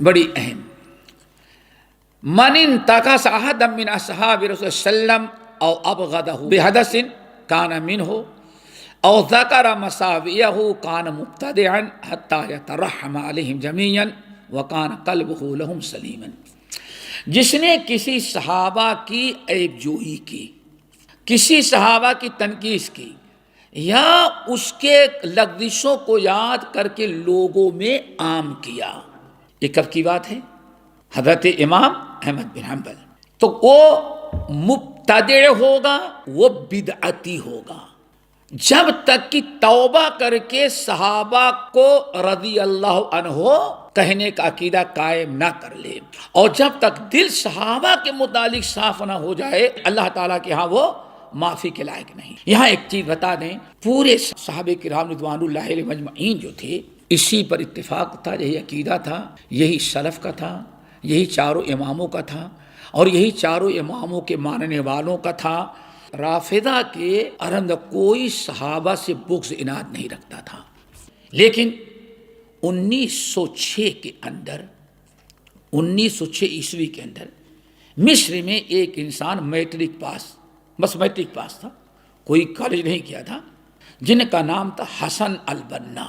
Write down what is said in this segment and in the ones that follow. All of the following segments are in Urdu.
بڑی اہم. من انتقص احدا من اصحاب رسول وسلم او ابغضه بحدث كان منه او ذکر مساویہ کان مبتدعا حتی یترحم علیہم جمیعا وکان قلبہ لہم سلیما. جس نے کسی صحابہ کی عیب جوئی کی، کسی صحابہ کی تنقیص کی، یا اس کے لغزشوں کو یاد کر کے لوگوں میں عام کیا. یہ کب کی بات ہے؟ حضرت امام احمد بن حنبل. تو وہ مبتدع ہوگا، وہ بدعتی ہوگا جب تک کہ توبہ کر کے صحابہ کو رضی اللہ عنہ کہنے کا عقیدہ قائم نہ کر لے، اور جب تک دل صحابہ کے متعلق صاف نہ ہو جائے اللہ تعالیٰ کے ہاں وہ معافی کے لائق نہیں. یہاں ایک چیز بتا دیں، پورے صحابہ کرام رضوان اللہ علیہ مجمعین جو تھے اسی پر اتفاق تھا، یہی عقیدہ تھا، یہی سلف کا تھا، یہی چاروں اماموں کا تھا، اور یہی چاروں اماموں کے ماننے والوں کا تھا. رافضہ کے اندر کوئی صحابہ سے بغض عناد نہیں رکھتا تھا. لیکن 1906 کے اندر 1906 عیسوی کے اندر مصر میں ایک انسان میٹرک پاس تھا، کوئی کالج نہیں کیا تھا، جن کا نام تھا حسن البنا.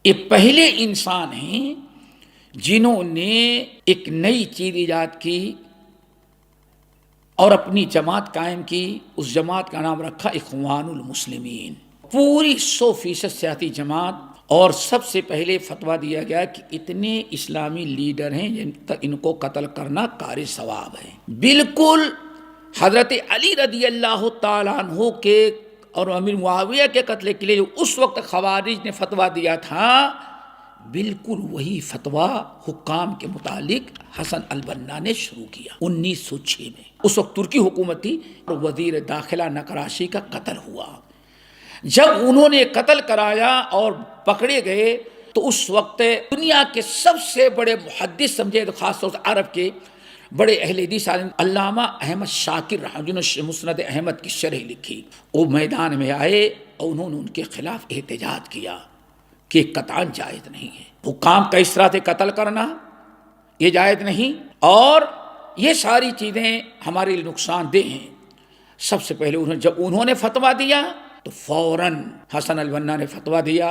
یہ پہلے انسان ہیں جنہوں نے ایک نئی چیز ایجاد کی اور اپنی جماعت قائم کی. اس جماعت کا نام رکھا اخوان المسلمین. پوری 100% سیاسی جماعت، اور سب سے پہلے فتویٰ دیا گیا کہ اتنے اسلامی لیڈر ہیں ان کو قتل کرنا کار ثواب ہے. بالکل حضرت علی رضی اللہ تعالیٰ عنہ کے اور امیر معاویہ کے قتل کے لیے اس وقت خوارج نے فتویٰ دیا تھا، بالکل وہی فتویٰ حکام کے متعلق حسن البنا نے شروع کیا 1906 میں. اس وقت ترکی حکومت تھی اور وزیر داخلہ نقراشی کا قتل ہوا. جب انہوں نے قتل کرایا اور پکڑے گئے تو اس وقت دنیا کے سب سے بڑے محدث سمجھے، خاص طور سے عرب کے بڑے اہل حدیث علامہ احمد شاکر جنہوں نے مسند احمد کی شرح لکھی، وہ میدان میں آئے اور انہوں نے ان کے خلاف احتجاج کیا کہ قطعاً جائز نہیں ہے، حکام کا اس طرح سے قتل کرنا یہ جائز نہیں، اور یہ ساری چیزیں ہمارے لیے نقصان دہ ہیں. سب سے پہلے جب انہوں نے فتویٰ دیا تو فوراً حسن البنا نے فتویٰ دیا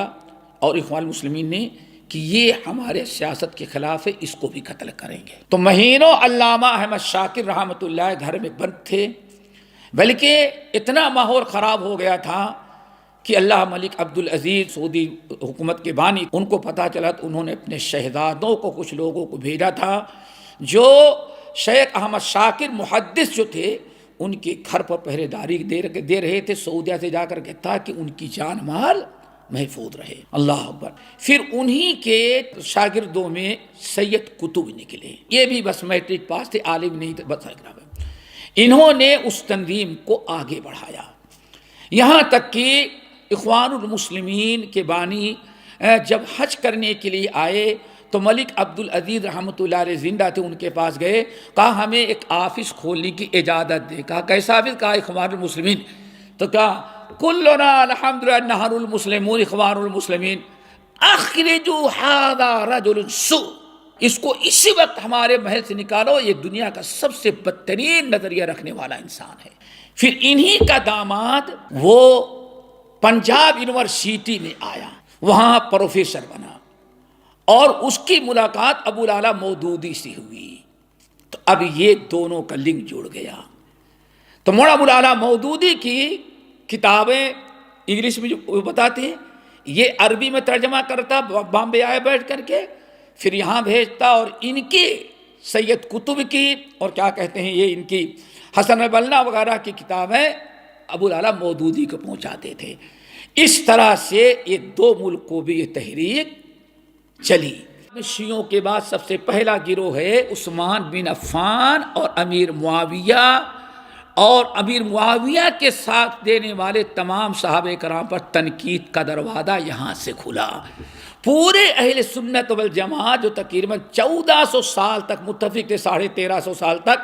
اور اخوان المسلمین نے کہ یہ ہمارے سیاست کے خلاف ہے، اس کو بھی قتل کریں گے. تو مہینوں علامہ احمد شاکر رحمۃ اللہ گھر میں بند تھے، بلکہ اتنا ماحول خراب ہو گیا تھا کہ اللہ ملک عبدالعزیز سعودی حکومت کے بانی، ان کو پتہ چلا تو انہوں نے اپنے شہزادوں کو کچھ لوگوں کو بھیجا تھا جو شیخ احمد شاکر محدث جو تھے ان کے گھر پر پہرے داری دے رہے تھے سعودیہ سے جا کر کے، تاکہ ان کی جان مال محفوظ رہے. اللہ اکبر. پھر انہی کے شاگردوں میں سید قطب نکلے، یہ بھی بس میٹرک پاس تھے، عالم نہیں تھے، بس. انہوں نے اس تنظیم کو آگے بڑھایا، یہاں تک کہ اخوان المسلمین کے بانی جب حج کرنے کے لیے آئے تو ملک عبدالعزیز رحمۃ اللہ علیہ زندہ تھے، ان کے پاس گئے، کہا ہمیں ایک آفس کھولنے کی اجازت دے. کہا کیسا آفس؟ کہا اخوان المسلمین. تو کہا کلنا الحمدللہ نحن المسلمون اخوان المسلمین اخرجوا هذا رجل سوء، اس کو اسی وقت ہمارے محل سے نکالو، یہ دنیا کا سب سے بدترین نظریہ رکھنے والا انسان ہے. پھر انہی کا داماد وہ پنجاب یونیورسٹی میں آیا، وہاں پروفیسر بنا، اور اس کی ملاقات ابو العلا مودودی سے ہوئی. تو اب یہ دونوں کا لنک جڑ گیا. تو مولانا ابو العلا مودودی کی کتابیں انگلش میں جو بتاتے ہیں، یہ عربی میں ترجمہ کرتا، بامبے آئے بیٹھ کر کے، پھر یہاں بھیجتا، اور ان کی سید قطب کی اور کیا کہتے ہیں یہ ان کی حسن البنا وغیرہ کی کتابیں ابو العلا مودودی کو پہنچاتے تھے. اس طرح سے یہ دو ملکوں میں یہ تحریک چلی. شیعوں کے بعد سب سے پہلا گروہ ہے عثمان بن عفان اور امیر معاویہ، اور امیر معاویہ کے ساتھ دینے والے تمام صحابہ کرام پر تنقید کا دروازہ یہاں سے کھلا. پورے اہل سنت والجماعت جو تقریباً 1400 سال تک متفق تھے، 1350 سال تک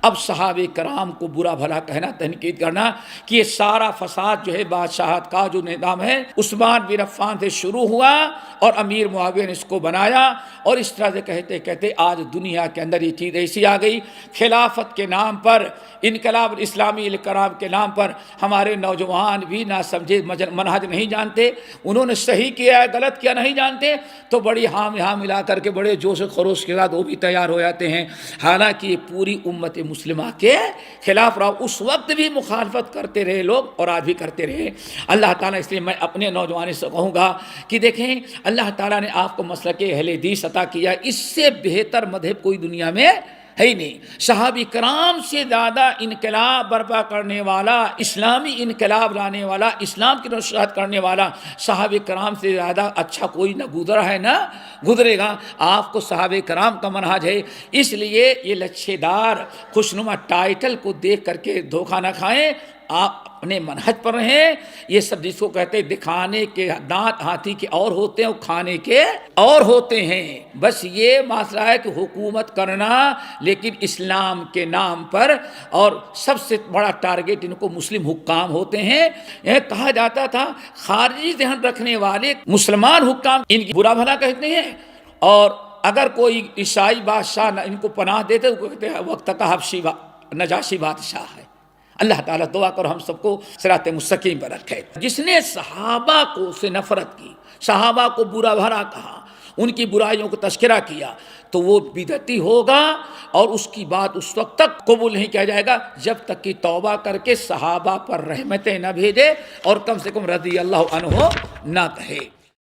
اب صحابہ کرام کو برا بھلا کہنا، تنقید کرنا کہ یہ سارا فساد جو ہے بادشاہت کا جو نظام ہے عثمان بن عفان سے شروع ہوا اور امیر معاویہ نے اس کو بنایا، اور اس طرح سے کہتے کہتے آج دنیا کے اندر یہ چیز ایسی آ گئی، خلافت کے نام پر، انقلاب اسلامی انقلاب کے نام پر ہمارے نوجوان بھی نہ سمجھے منہج نہیں جانتے، انہوں نے صحیح کیا ہے غلط کیا نہیں جانتے، تو بڑی ہاں ملا کر کے بڑے جوش و خروش کے ساتھ وہ بھی تیار ہو جاتے ہیں، حالانکہ یہ پوری امت مسلمہ کے خلاف رہا۔ اس وقت بھی مخالفت کرتے رہے لوگ اور آج بھی کرتے رہے۔ اللہ تعالیٰ، اس لیے میں اپنے نوجوانوں سے کہوں گا کہ دیکھیں اللہ تعالیٰ نے آپ کو مسلک اہل حدیث عطا کیا، اس سے بہتر مذہب کوئی دنیا میں ہے ہی نہیں۔ صحابہ کرام سے زیادہ انقلاب برپا کرنے والا، اسلامی انقلاب لانے والا، اسلام کی نصرت کرنے والا صحابہ کرام سے زیادہ اچھا کوئی نہ گزرا ہے نہ گزرے گا۔ آپ کو صحابہ کرام کا منہج ہے، اس لیے یہ لچھے دار خوشنما ٹائٹل کو دیکھ کر کے دھوکہ نہ کھائیں، آپ اپنے منہج پر رہیں۔ یہ سب جس کو کہتے ہیں دکھانے کے دانت ہاتھی کے اور ہوتے ہیں اور کھانے کے اور ہوتے ہیں، بس یہ مسئلہ ہے کہ حکومت کرنا لیکن اسلام کے نام پر، اور سب سے بڑا ٹارگیٹ ان کو مسلم حکام ہوتے ہیں۔ یہ کہا جاتا تھا خارجی ذہن رکھنے والے مسلمان حکام ان کی برا بھلا کہتے ہیں، اور اگر کوئی عیسائی بادشاہ ان کو پناہ دیتے تو کہتے ہیں وقت کا حبشی نجاشی بادشاہ ہے۔ اللہ تعالیٰ دعا کر ہم سب کو صراط مستقیم پر رکھے۔ جس نے صحابہ کو سے نفرت کی، صحابہ کو برا بھلا کہا، ان کی برائیوں کو تذکرہ کیا، تو وہ بدعتی ہوگا، اور اس کی بات اس وقت تک قبول نہیں کیا جائے گا جب تک کہ توبہ کر کے صحابہ پر رحمتیں نہ بھیجے اور کم سے کم رضی اللہ عنہ نہ کہے۔